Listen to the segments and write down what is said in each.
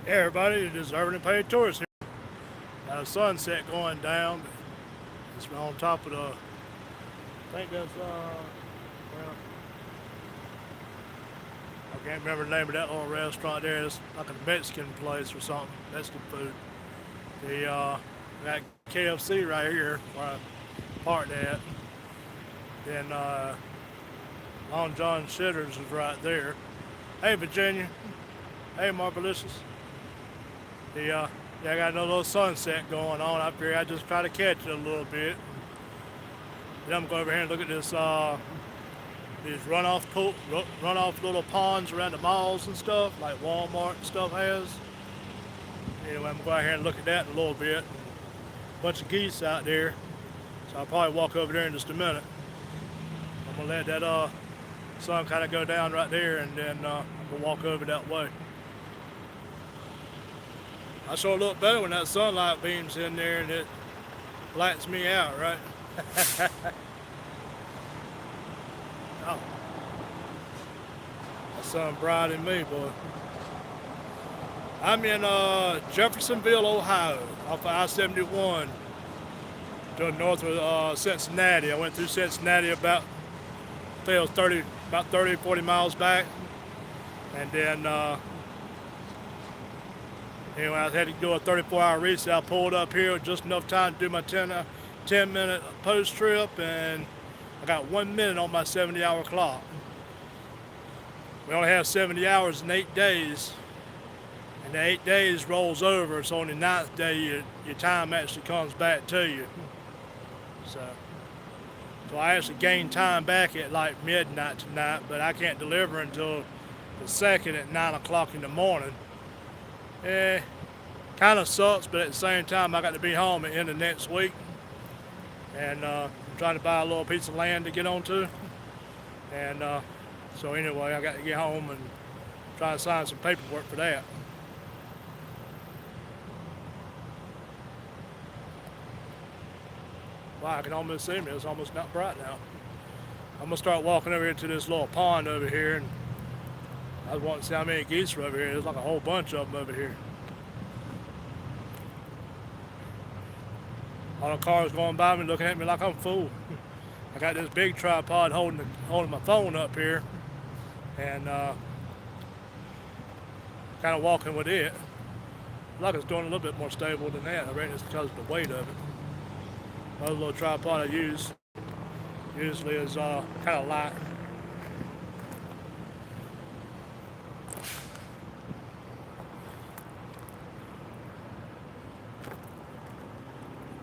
Hey everybody, it is Urban and Paid Tourist here. Got a sunset going down. It's on top of the, I think that's, well, I can't remember the name of that little restaurant there. It's like a Mexican place or something, Mexican food. Got KFC right here where I parked at. Then, Long John Shitter's is right there. Hey Virginia. Hey Marvelicious. Yeah, I got a little sunset going on up here. I just try to catch it a little bit. Then I'm going over here and look at this these runoff little ponds around the malls and stuff, like Walmart and stuff has. Anyway, I'm going to go out here and look at that in a little bit. A bunch of geese out there, so I'll probably walk over there in just a minute. I'm gonna let that sun kind of go down right there, and then we'll walk over that way. I sure look better when that sunlight beams in there and it lights me out, right? Oh, that sun bright in me, boy. I'm in Jeffersonville, Ohio, off of I-71, to the north of Cincinnati. I went through Cincinnati about, I think it was about 30, 40 miles back, and then anyway, I had to do a 34-hour reset. I pulled up here with just enough time to do my 10-minute post trip, and I got 1 minute on my 70-hour clock. We only have 70 hours in 8 days, and the 8 days rolls over, so on the 9th day, your time actually comes back to you. So I actually gained time back at like midnight tonight, but I can't deliver until the 2nd at 9 o'clock in the morning. Kind of sucks, but at the same time, I got to be home at the end of next week, and I'm trying to buy a little piece of land to get onto, and so anyway, I got to get home and try to sign some paperwork for that. Wow, I can almost see me. It's almost not bright now. I'm gonna start walking over here to this little pond over here, and I was wanting to see how many geese are over here. There's like a whole bunch of them over here. All the cars going by me looking at me like I'm a fool. I got this big tripod holding my phone up here, and kind of walking with it. Like it's doing a little bit more stable than that. I reckon it's because of the weight of it. Another little tripod I use usually is kind of light.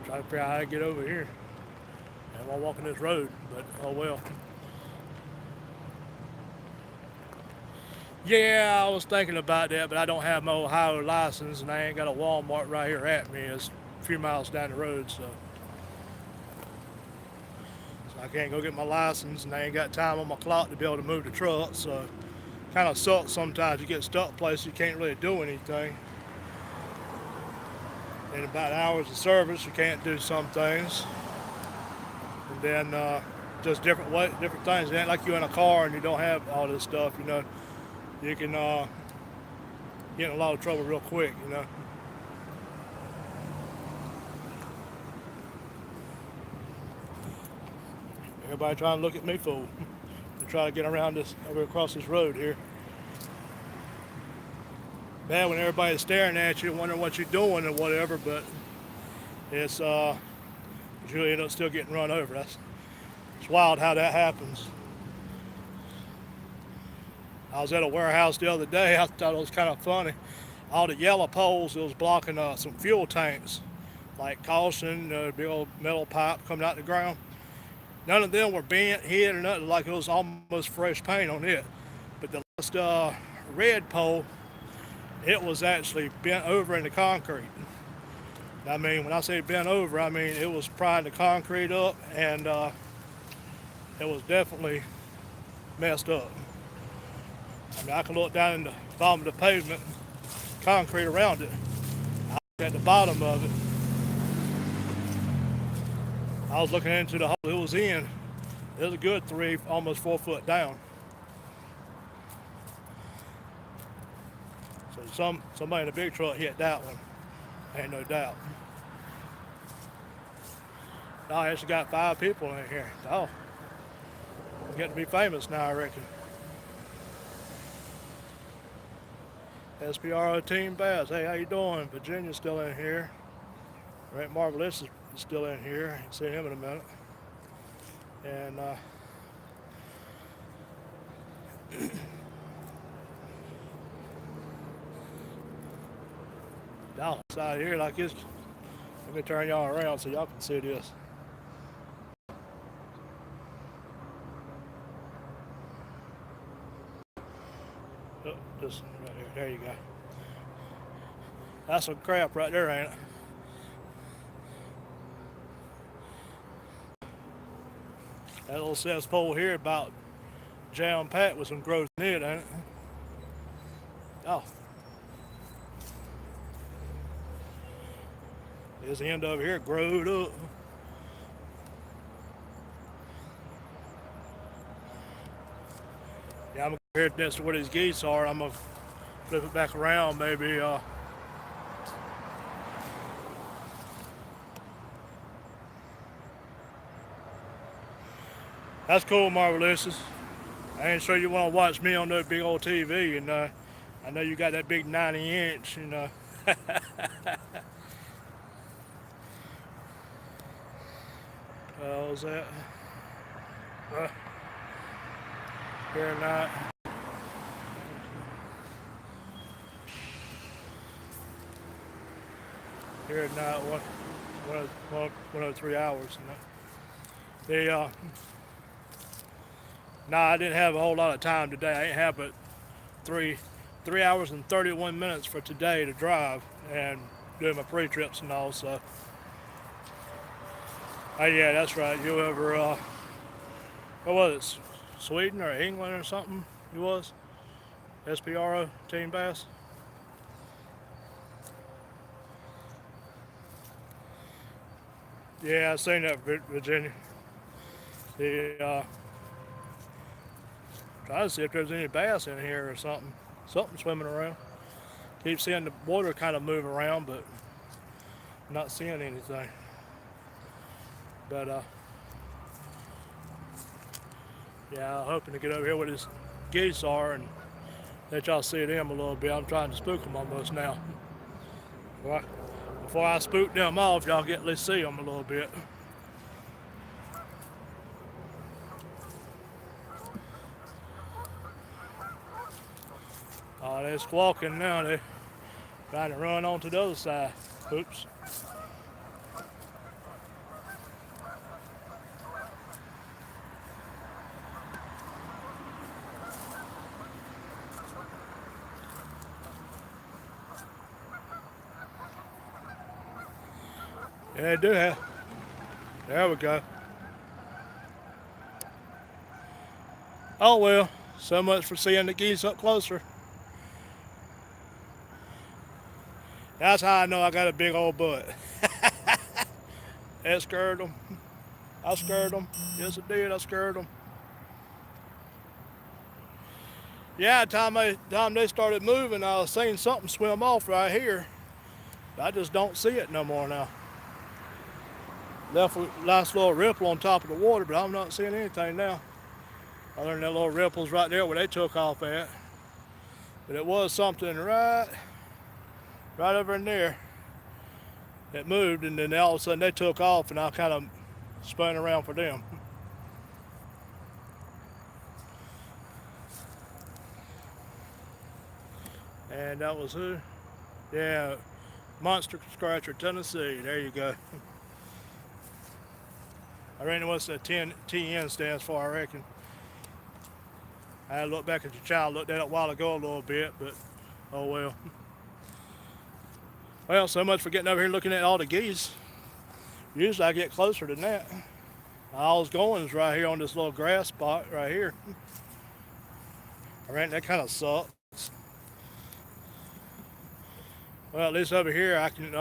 Try to figure out how to get over here. And I'm walking this road, but oh well. Yeah, I was thinking about that, but I don't have my Ohio license, and I ain't got a Walmart right here at me. It's a few miles down the road, so I can't go get my license, and I ain't got time on my clock to be able to move the truck, so kind of sucks sometimes. You get stuck places you can't really do anything. In about hours of service, you can't do some things, and then just different things. It ain't like you're in a car and you don't have all this stuff, you know. You can get in a lot of trouble real quick, you know. Everybody trying to look at me fool to try to get around this over across this road here. Bad when everybody's staring at you, wondering what you're doing or whatever, but it's you really end up still getting run over. It's wild how that happens. I was at a warehouse the other day. I thought it was kind of funny. All the yellow poles that was blocking some fuel tanks, like caution, big old metal pipe coming out the ground. None of them were bent, hit, or nothing. Like it was almost fresh paint on it. But the last red pole, it was actually bent over in the concrete. I mean, when I say bent over, I mean it was prying the concrete up, and it was definitely messed up. I mean, I can look down in the bottom of the pavement, concrete around it. I look at the bottom of it. I was looking into the hole it was in. It was a good 3, almost 4 foot down. So somebody in a big truck hit that one. Ain't no doubt. No, I actually got 5 people in here. Oh, I'm getting to be famous now, I reckon. SPRO Team Bass. Hey, how you doing? Virginia's still in here. Right, Marvelous is still in here. I'll see him in a minute. And Dallas out here like this. Let me turn y'all around so y'all can see this. Oh, just right there. There you go. That's some crap right there, ain't it? That little cesspool here about jam packed with some growth in it, ain't it? Oh. This end over here growed up. Yeah, I'm gonna go here next to where these geese are. I'm gonna flip it back around, maybe. That's cool, Marvelous. I ain't sure you want to watch me on that big old TV, and I know you got that big 90-inch, you know. What was that? Here tonight. Here tonight, 103 hours. The no, I didn't have a whole lot of time today. I didn't have but 3 hours and 31 minutes for today to drive and do my pre-trips and all. So, oh yeah, that's right. You ever what was it? Sweden or England or something? You was SPRO Team Bass. Yeah, I seen that, Virginia. The try to see if there's any bass in here or something. Something swimming around. Keep seeing the water kind of move around, but not seeing anything. But yeah, I'm hoping to get over here where these geese are and let y'all see them a little bit. I'm trying to spook them almost now. Before I spook them off, y'all get at least see them a little bit. Oh, they're squawking now. They're trying to run on to the other side. Oops. Yeah, they do have. There we go. Oh well, so much for seeing the geese up closer. That's how I know I got a big old butt. That scared them. I scared them. Yes, it did. I scared them. Yeah, the time they started moving, I was seeing something swim off right here. I just don't see it no more now. Left a nice little ripple on top of the water, but I'm not seeing anything now. Other than that little ripples right there where they took off at. But it was something right over in there that moved, and then all of a sudden they took off, and I kind of spun around for them. And that was who? Yeah, Monster Scratcher, Tennessee. There you go. I reckon what's the TN stands for, I reckon. I had to look back at the child, looked at it a while ago a little bit, but oh well. Well, so much for getting over here looking at all the geese. Usually I get closer than that. All I was going is right here on this little grass spot right here. I reckon that kind of sucks. Well, at least over here I can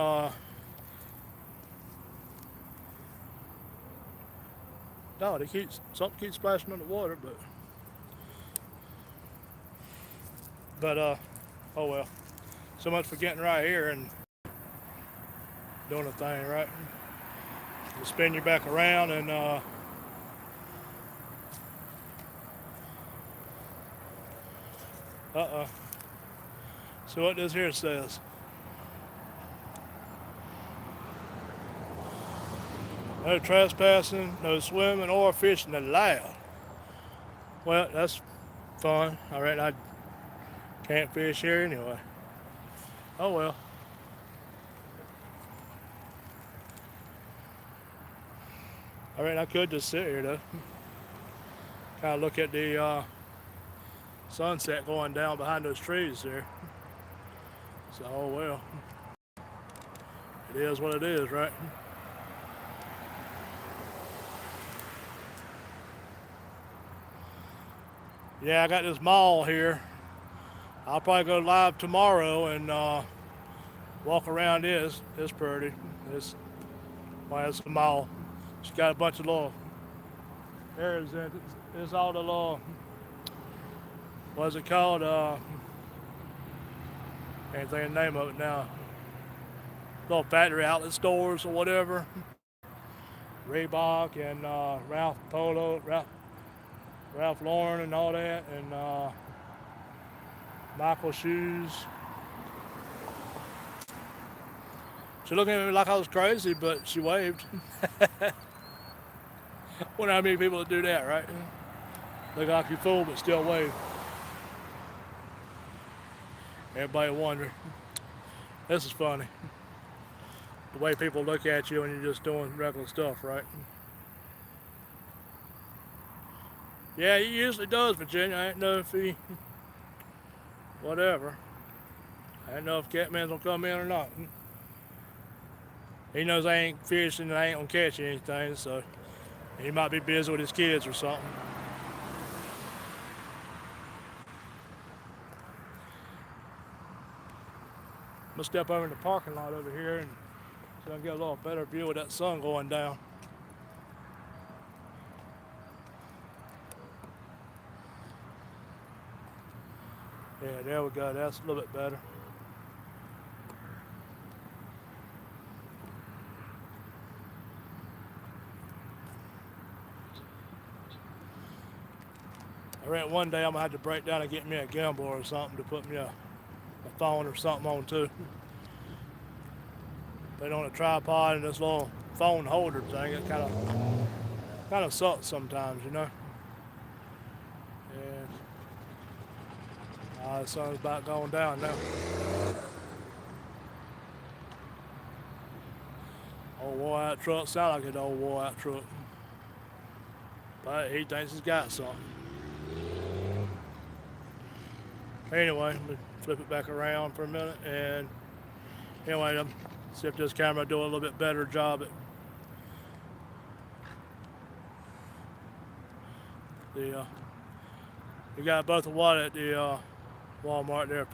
no, something keeps splashing on the water, but oh well. So much for getting right here and doing the thing, right? You spin you back around and so what this here says. No trespassing, no swimming or fishing allowed. Well, that's fun. I reckon I can't fish here anyway. Oh well. I reckon I could just sit here though. Kind of look at the sunset going down behind those trees there. So, oh well. It is what it is, right? Yeah, I got this mall here. I'll probably go live tomorrow and walk around this. It's pretty. It's a mall. It's got a bunch of little areas in it. It's all the little, what's it called? Can't think of the name of it now. Little factory outlet stores or whatever. Reebok and Ralph Lauren and all that, and Michael shoes. She looked at me like I was crazy, but she waved. Wonder how many people would do that, right? Look like you fool, but still wave. Everybody wonder. This is funny. The way people look at you when you're just doing regular stuff, right? Yeah, he usually does, Virginia. I didn't know if he, whatever. I didn't know if Catman's gonna come in or not. He knows I ain't fishing and I ain't gonna catch anything, so he might be busy with his kids or something. I'm gonna step over in the parking lot over here and so I can get a little better view of that sun going down. Yeah, there we go. That's a little bit better. I reckon one day I'm gonna have to break down and get me a gimbal or something to put me a phone or something on too. Put it on a tripod and this little phone holder thing. It kind of sucks sometimes, you know. And the sun's about going down now. Old wore out truck sound like an old wore out truck, but he thinks he's got something. Anyway, let me flip it back around for a minute, and anyway, see if this camera do a little bit better job at the. You got both of what at the Walmart there,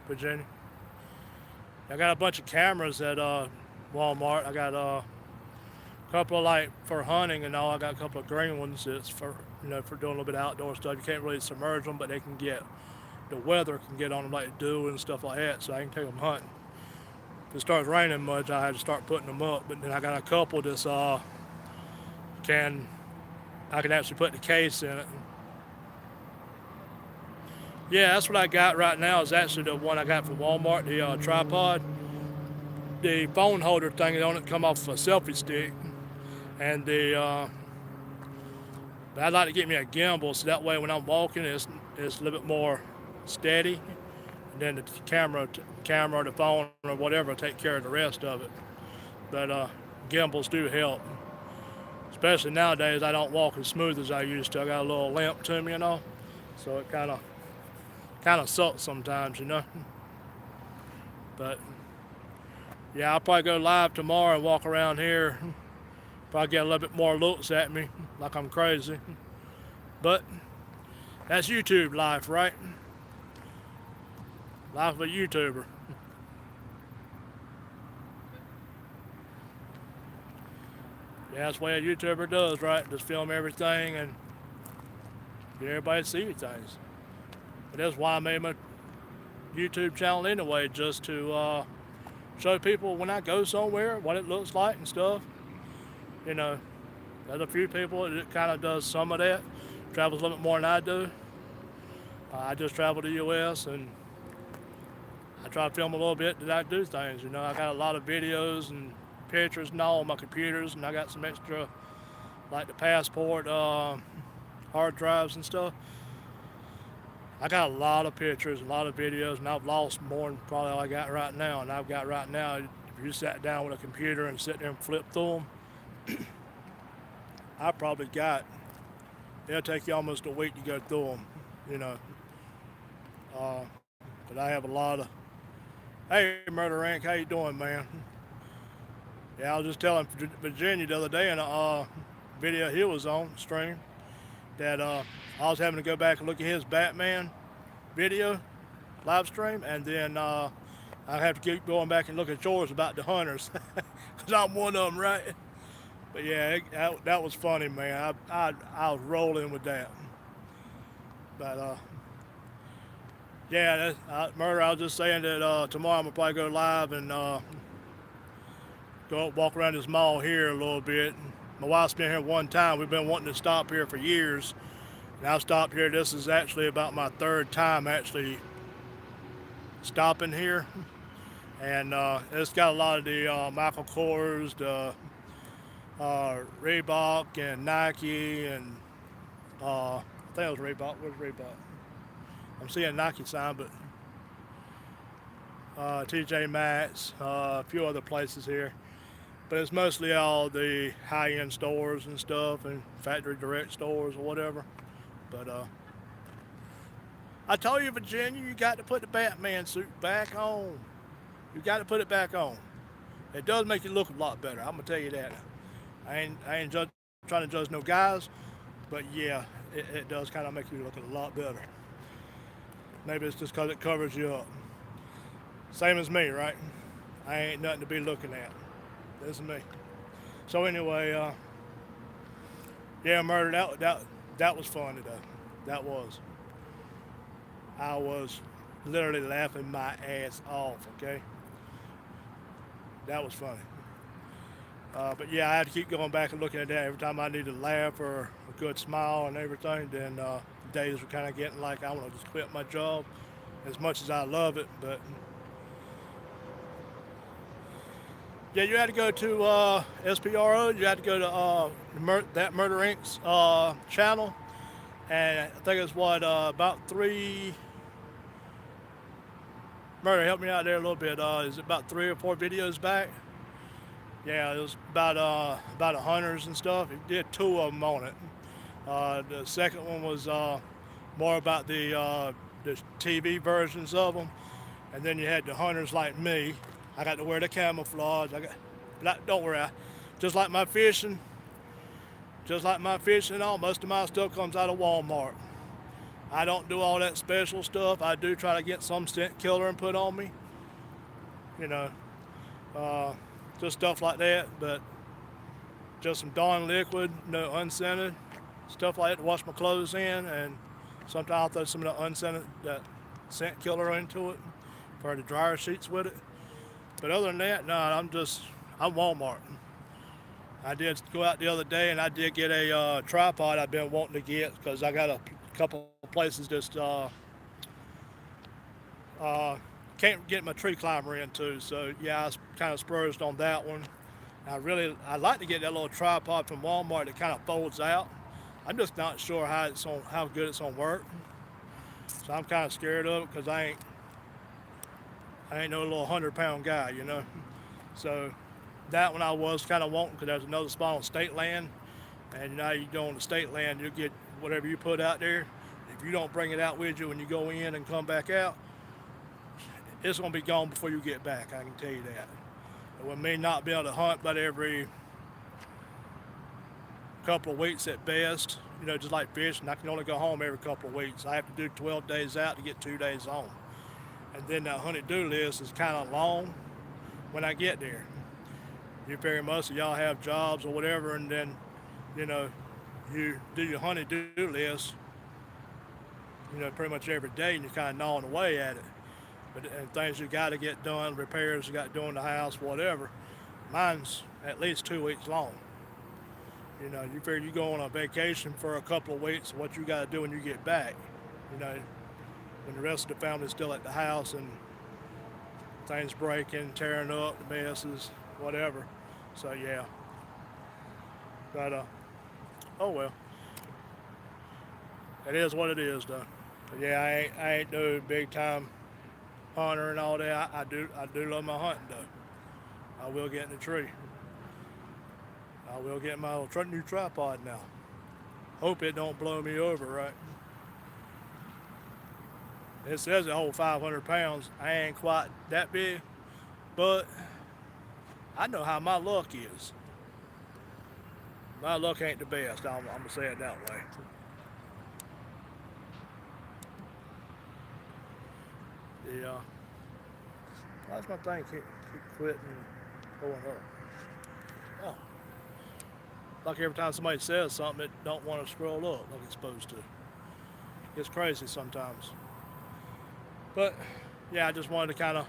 Virginia. I got a bunch of cameras at Walmart. I got a couple of like for hunting and all. I got a couple of green ones that's for for doing a little bit of outdoor stuff. You can't really submerge them, but they can get. The weather can get on them like dew and stuff like that, so I can take them hunting. If it starts raining much, I had to start putting them up. But then I got a couple that's I can actually put the case in it. Yeah, that's what I got right now. Is actually the one I got from Walmart, the tripod. The phone holder thing on it come off a selfie stick, and the. But I'd like to get me a gimbal so that way when I'm walking, it's a little bit more steady, and then the camera or the phone or whatever will take care of the rest of it. But gimbals do help, especially nowadays. I don't walk as smooth as I used to. I got a little limp to me, so it kind of sucks sometimes, But yeah, I'll probably go live tomorrow and walk around here. Probably get a little bit more looks at me like I'm crazy. But that's YouTube life, right? Life of a YouTuber. Yeah, that's the way a YouTuber does, right? Just film everything and get everybody to see things. But that's why I made YouTube channel anyway, just to show people when I go somewhere what it looks like and stuff. You know, there's a few people that kind of does some of that, travels a little bit more than I do. I just travel the U.S. and I try to film a little bit that I do things. You know, I got a lot of videos and pictures and all on my computers, and I got some extra, like the passport hard drives and stuff. I got a lot of pictures, a lot of videos, and I've lost more than probably all I got right now. And I've got right now, if you sat down with a computer and sit there and flip through them, I probably got, it'll take you almost a week to go through them, you know. But I have a lot of, hey, Murder Inc., how you doing, man? Yeah, I was just telling Virginia the other day in a video he was on, stream, that I was having to go back and look at his Batman video, live stream, and then I have to keep going back and look at yours about the hunters, because I'm one of them, right? But yeah, that was funny, man. I was rolling with that. But yeah, Murder, I was just saying that tomorrow I'm going to probably go live and go walk around this mall here a little bit. My wife's been here one time. We've been wanting to stop here for years. And I've stopped here. This is actually about my third time actually stopping here. And it's got a lot of the Michael Kors, the Reebok and Nike, and I think it was Reebok. Where's Reebok? I'm seeing a Nike sign, but TJ Maxx, a few other places here. But it's mostly all the high-end stores and stuff, and factory direct stores or whatever. But I told you, Virginia, you got to put the Batman suit back on. You got to put it back on. It does make you look a lot better. I'm gonna tell you that. I ain't trying to judge no guys, but yeah, it does kind of make you look a lot better. Maybe it's just because it covers you up. Same as me, right? I ain't nothing to be looking at. This is me. So anyway, yeah, Murder, that was fun today. That was. I was literally laughing my ass off, okay? That was funny. But yeah, I had to keep going back and looking at that every time I need to laugh or a good smile and everything. Then days were kind of getting like I want to just quit my job, as much as I love it. But yeah, you had to go to SPRO. You had to go to that Murder Inc.'s channel, and I think it's about three. Murder, help me out there a little bit. Is it about 3 or 4 videos back? Yeah, it was about the hunters and stuff. It did 2 of them on it. The second one was more about the TV versions of them, and then you had the hunters like me. I got to wear the camouflage. Don't worry, just like my fishing and all. Most of my stuff comes out of Walmart. I don't do all that special stuff. I do try to get some scent killer and put on me. You know, just stuff like that. But just some Dawn liquid, no unscented stuff like that to wash my clothes in, and sometimes I'll throw some of the unscented that scent killer into it for the dryer sheets with it. But other than that, no, I'm Walmart. I did go out the other day and I did get a tripod I've been wanting to get, because I got a couple places just can't get my tree climber into. So yeah, I was kind of spurged on that one. I'd like to get that little tripod from Walmart that kind of folds out. I'm just not sure how good it's gonna work. So I'm kind of scared of it, because I ain't no little 100-pound guy, you know. So that one I was kind of wanting, because there's another spot on state land, and now you go on the state land, you'll get whatever you put out there. If you don't bring it out with you when you go in and come back out, it's gonna be gone before you get back. I can tell you that. And with me not being able to hunt but every couple of weeks at best, you know, just like fishing, I can only go home every couple of weeks. I have to do 12 days out to get 2 days home. And then that honey-do list is kind of long when I get there. You figure most of y'all have jobs or whatever, and then, you know, you do your honey-do list, you know, pretty much every day, and you're kind of gnawing away at it. but and things you got to get done, repairs you got to do in the house, whatever. Mine's at least 2 weeks long. You know, you figure you go on a vacation for a couple of weeks, what you got to do when you get back. You know, when the rest of the family's still at the house and things breaking, tearing up, the messes, whatever. So yeah, but oh well, it is what it is, though. But yeah, I ain't no big time hunter and all that. I do love my hunting though. I will get in the tree. I will get my little new tripod now. Hope it don't blow me over, right? It says it holds 500 pounds. I ain't quite that big, but I know how my luck is. My luck ain't the best. I'm gonna say it that way. The why's my thing keep quitting going up? Oh, like every time somebody says something, it don't want to scroll up like it's supposed to. It's crazy sometimes. But yeah, I just wanted to kind of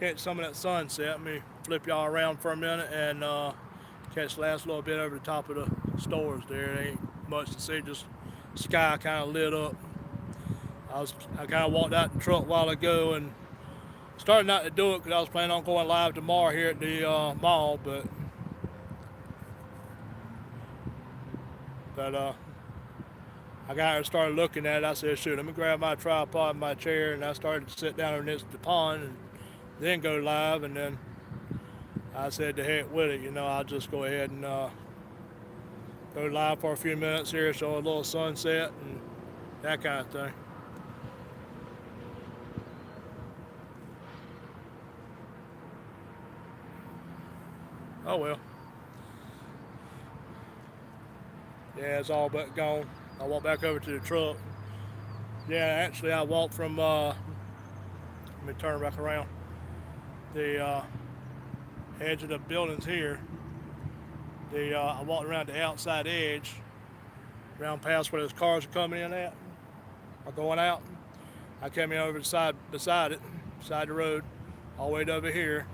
catch some of that sunset. Let me flip y'all around for a minute and catch the last little bit over the top of the stores there. It ain't much to see, just sky kind of lit up. I kind of walked out the truck a while ago and started not to do it because I was planning on going live tomorrow here at the mall, but I got here and started looking at it. I said, shoot, let me grab my tripod and my chair, and I started to sit down against the pond and then go live, and then I said, to heck with it, I'll just go ahead and go live for a few minutes here, show a little sunset and that kind of thing. Oh well. Yeah, it's all but gone. I walked back over to the truck. Yeah, actually, I walked from, let me turn back around, the edge of the buildings here. I walked around the outside edge, around past where those cars are coming in at, or going out. I came in over the side, beside it, beside the road, all the way to over here,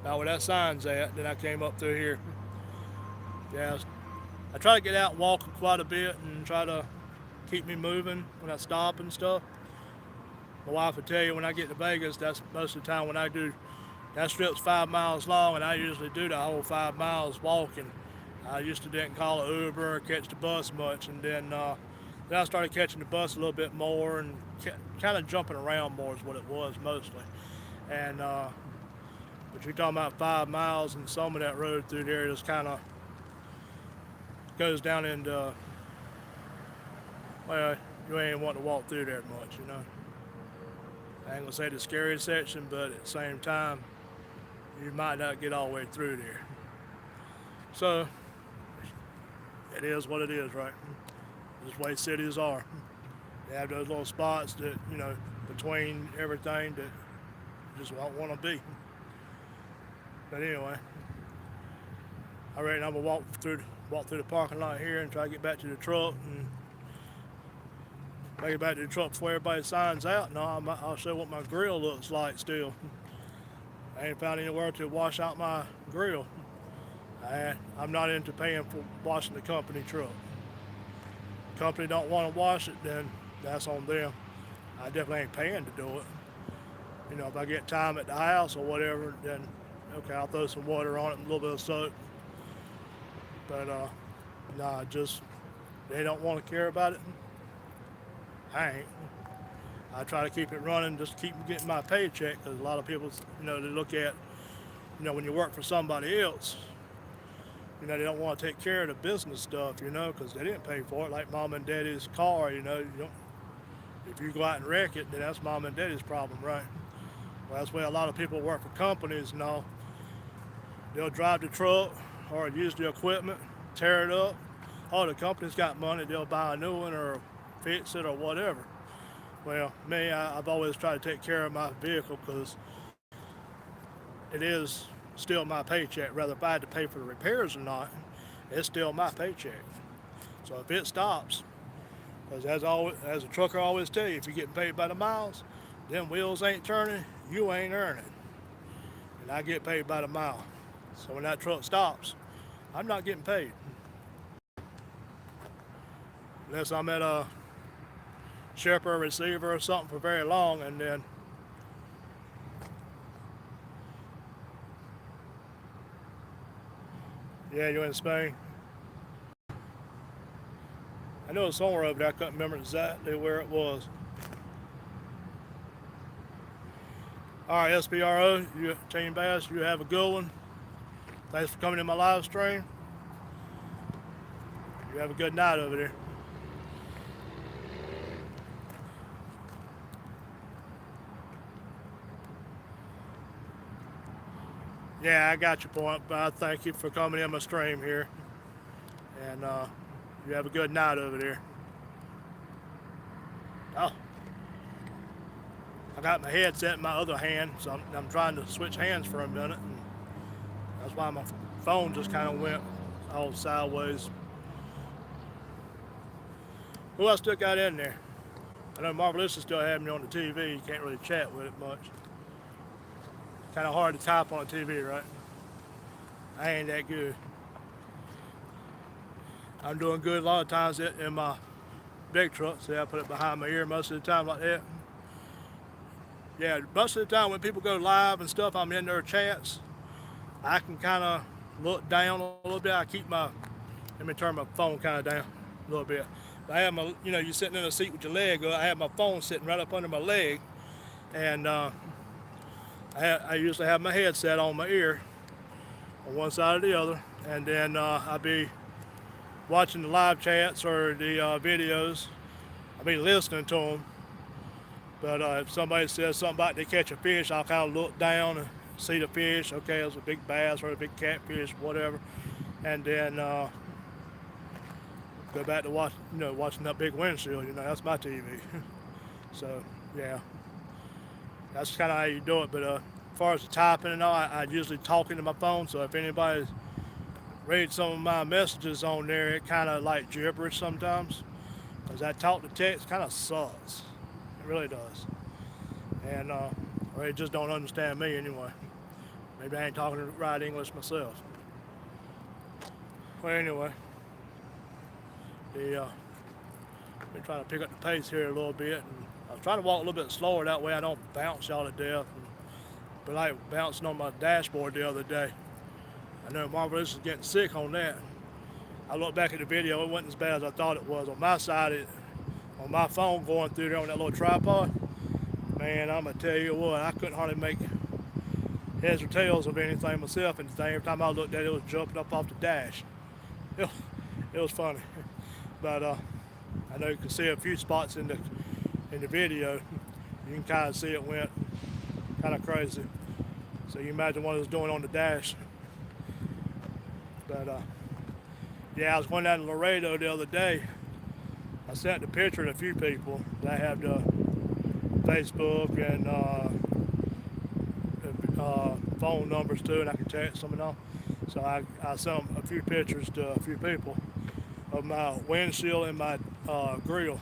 about where that sign's at. Then I came up through here. Yeah, I try to get out and walk quite a bit and try to keep me moving when I stop and stuff. My wife would tell you when I get to Vegas, that's most of the time when I do. That strip's 5 miles long, and I usually do the whole 5 miles walking. I used to didn't call an Uber or catch the bus much, and then I started catching the bus a little bit more and kind of jumping around more is what it was mostly. And but you're talking about 5 miles, and some of that road through there just kind of goes down into, well, you ain't want to walk through there much. I ain't gonna say the scariest section, but at the same time, you might not get all the way through there. So it is what it is, right? This way cities are. They have those little spots that, between everything that you just don't want to be. But anyway, I reckon I'm gonna walk through the parking lot here and try to get back to the truck and make it back to the truck before everybody signs out. No, I'll show what my grill looks like still. I ain't found anywhere to wash out my grill. I'm not into paying for washing the company truck. Company don't want to wash it, then that's on them. I definitely ain't paying to do it. If I get time at the house or whatever, then okay, I'll throw some water on it and a little bit of soap. But nah, just they don't want to care about it. I ain't. I try to keep it running, just keep getting my paycheck, because a lot of people, they look at, when you work for somebody else, they don't want to take care of the business stuff, because they didn't pay for it, like mom and daddy's car, you don't, if you go out and wreck it, then that's mom and daddy's problem, right? Well, that's why a lot of people work for companies and all. They'll drive the truck or use the equipment, tear it up. Oh, the company's got money, they'll buy a new one or fix it or whatever. Well, me, I've always tried to take care of my vehicle because it is still my paycheck. Whether if I had to pay for the repairs or not, it's still my paycheck. So if it stops, because as a trucker always tell you, if you're getting paid by the miles, them wheels ain't turning, you ain't earning. And I get paid by the mile. So when that truck stops, I'm not getting paid. Unless I'm at a shipper, receiver, or something for very long, and then yeah, you're in Spain. I know it's somewhere over there. I couldn't remember exactly where it was. All right, SPRO, you, Team Bass, you have a good one. Thanks for coming to my live stream. You have a good night over there. Yeah, I got your point, but I thank you for coming in my stream here. And you have a good night over there. Oh, I got my headset in my other hand, so I'm trying to switch hands for a minute. And that's why my phone just kind of went all sideways. Who else still got in there? I know Marvelissa still have me on the TV. You can't really chat with it much. Kind of hard to type on the TV, right? I ain't that good. I'm doing good a lot of times in my big truck. See, I put it behind my ear most of the time like that. Yeah, most of the time when people go live and stuff, I'm in their chats. I can kind of look down a little bit. I keep my, let me turn my phone kind of down a little bit. I have my, you know, you're sitting in a seat with your leg up. I have my phone sitting right up under my leg. And I usually have my headset on my ear on one side or the other. And then I'll be watching the live chats or the videos. I'll be listening to them. But if somebody says something about they catch a fish, I'll kind of look down and see the fish. Okay, it's a big bass or a big catfish, whatever. And then go back to watching that big windshield. You know, that's my TV. So yeah, that's kind of how you do it. But as far as the typing and all, I usually talk into my phone. So if anybody reads some of my messages on there, it kind of like gibberish sometimes. Because that talk to text kind of sucks. It really does. And or they just don't understand me anyway. Maybe I ain't talking the right English myself. Well, anyway, been trying to pick up the pace here a little bit. And I was trying to walk a little bit slower, that way I don't bounce y'all to death. But like bouncing on my dashboard the other day. I know Marvelous is getting sick on that. I looked back at the video, it wasn't as bad as I thought it was. On my side, on my phone going through there on that little tripod, man, I'm gonna tell you what, I couldn't hardly make heads or tails of anything myself, and every time I looked at it, it was jumping up off the dash. It was funny. But I know you can see a few spots in the video. You can kind of see it went kind of crazy. So you imagine what it was doing on the dash. But yeah, I was going down to Laredo the other day. I sent the picture to a few people that I have the Facebook and phone numbers too, and I can text them and all. So I sent a few pictures to a few people of my windshield and my grill.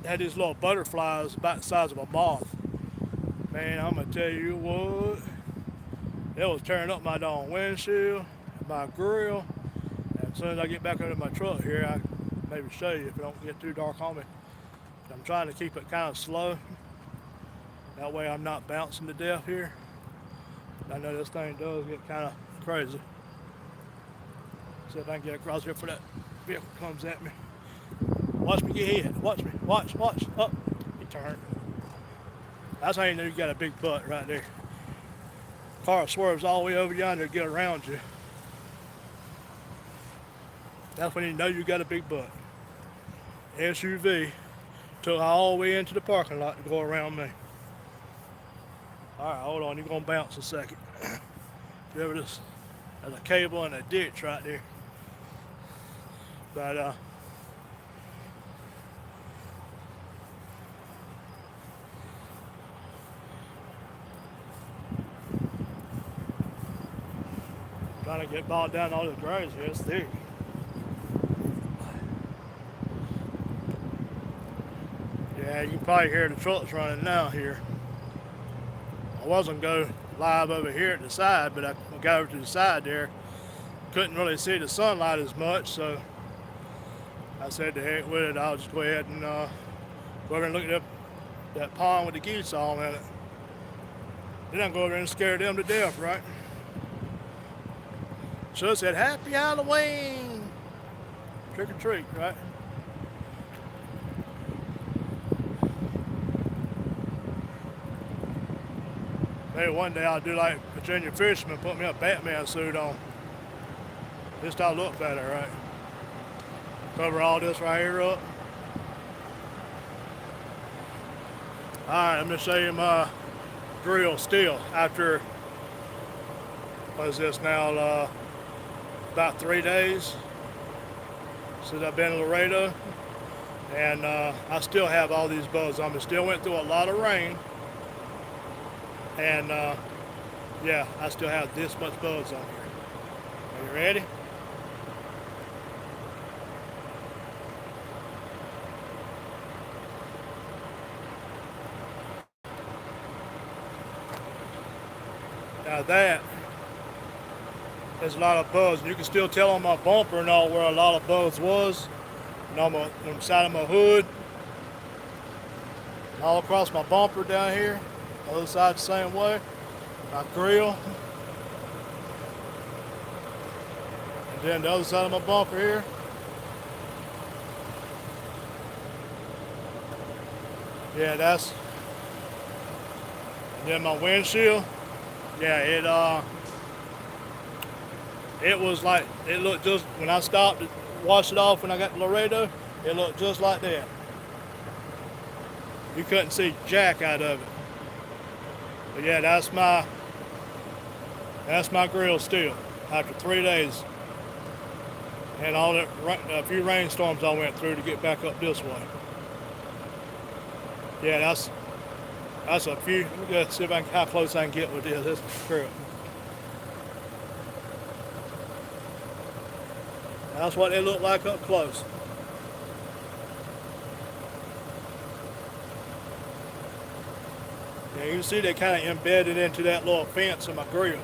It had these little butterflies about the size of a moth. Man, I'm gonna tell you what, it was tearing up my darn windshield, my grill. And as soon as I get back into my truck here, I can maybe show you if it don't get too dark on me. I'm trying to keep it kind of slow. That way I'm not bouncing to death here. I know this thing does get kind of crazy. See if I can get across here before that vehicle comes at me. Watch me get hit. Watch me. Watch. Up. He turned. That's how you know you got a big butt right there. Car swerves all the way over yonder to get around you. That's when you know you got a big butt. SUV took all the way into the parking lot to go around me. All right, hold on. You're gonna bounce a second. There's a cable and a ditch right there. But trying to get bogged down all the grass here. It's thick. Yeah, Yeah, you can probably hear the trucks running now here. I wasn't go live over here at the side, but I got over to the side there. Couldn't really see the sunlight as much, so I said to heck with it. I'll just go ahead and go over and look at that pond with the geese all in it. Then I go over there and scare them to death, right? So I said, Happy Halloween! Trick or treat, right? Maybe one day I'll do like Virginia Fisherman, put me a Batman suit on. Just I'll look better, right? Cover all this right here up. Alright, I'm gonna show you my grill still after, what is this now, about 3 days since I've been in Laredo. And I still have all these bugs on me. Still went through a lot of rain. And yeah, I still have this much bugs on here. Are you ready? Now that is a lot of bugs. You can still tell on my bumper and all where a lot of bugs was. And on the side of my hood. All across my bumper down here. Other side the same way. My grill. And then the other side of my bumper here. Yeah, that's. And then my windshield. Yeah, it was like, it looked just, when I stopped to wash it off when I got to Laredo, it looked just like that. You couldn't see jack out of it. But yeah, that's my grill still after 3 days. And all that, a few rainstorms I went through to get back up this way. Yeah, that's a few. Let me go see if I can, how close I can get with this. This is grill. That's what they look like up close. Yeah, you can see they kind of embedded into that little fence in my grill.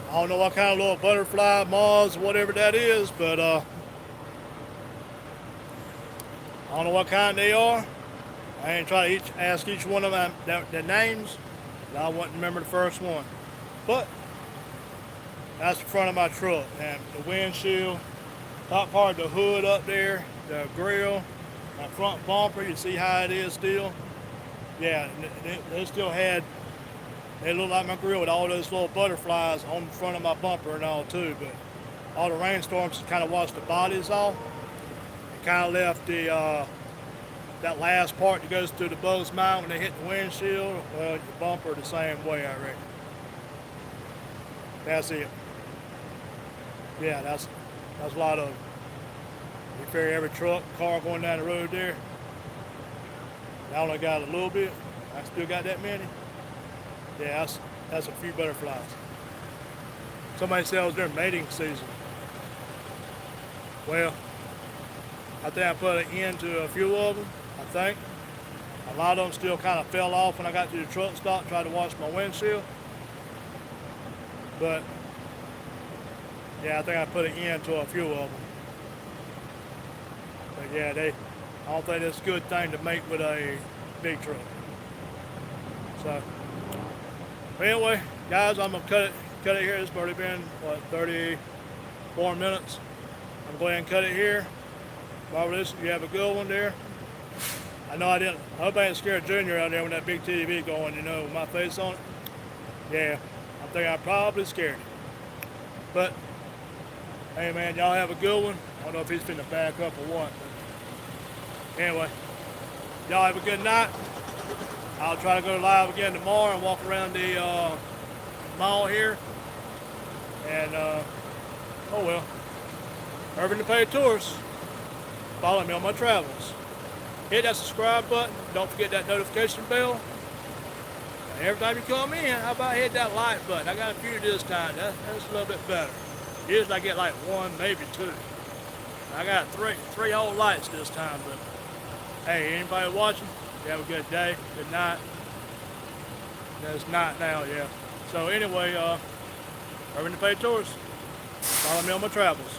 I don't know what kind of little butterfly, moths, whatever that is, but I don't know what kind they are. I ain't trying to ask each one of them their names. I wouldn't remember the first one. But that's the front of my truck, and the windshield, top part of the hood up there, the grill, my front bumper. You see how it is still? Yeah, they still had. They look like my grill with all those little butterflies on the front of my bumper and all too. But all the rainstorms kind of washed the bodies off. It kind of left the that last part that goes through the bug's mouth when they hit the windshield. Well, the bumper the same way, I reckon. That's it. Yeah, that's a lot of. You figure every truck, car going down the road there. I only got a little bit. I still got that many. Yeah, that's a few butterflies. Somebody said it was their mating season. Well, I think I put an end to a few of them. I think a lot of them still kind of fell off when I got to the truck stop, tried to wash my windshield. But yeah, I think I put an end to a few of them. But yeah, I don't think that's a good thing to make with a big truck. So, but anyway, guys, I'm gonna cut it here. It's already been what, 34 minutes. I'm going to cut it here. Robert, listen, you have a good one there. I know I didn't. I hope I didn't scare Junior out there with that big TV going, you know, with my face on it. Yeah, I think I probably scared him. But hey, man, y'all have a good one. I don't know if he's finna back up or what. But anyway, y'all have a good night. I'll try to go live again tomorrow and walk around the mall here. And oh well, Urban to Pay Tours. Follow me on my travels. Hit that subscribe button. Don't forget that notification bell. And every time you come in, how about hit that like button? I got a few this time. That's a little bit better. Usually I get like one, maybe two. I got three whole lights this time, but hey, anybody watching, you have a good day, good night. It's night now, yeah. So anyway, Urban Debate Tours. Follow me on my travels.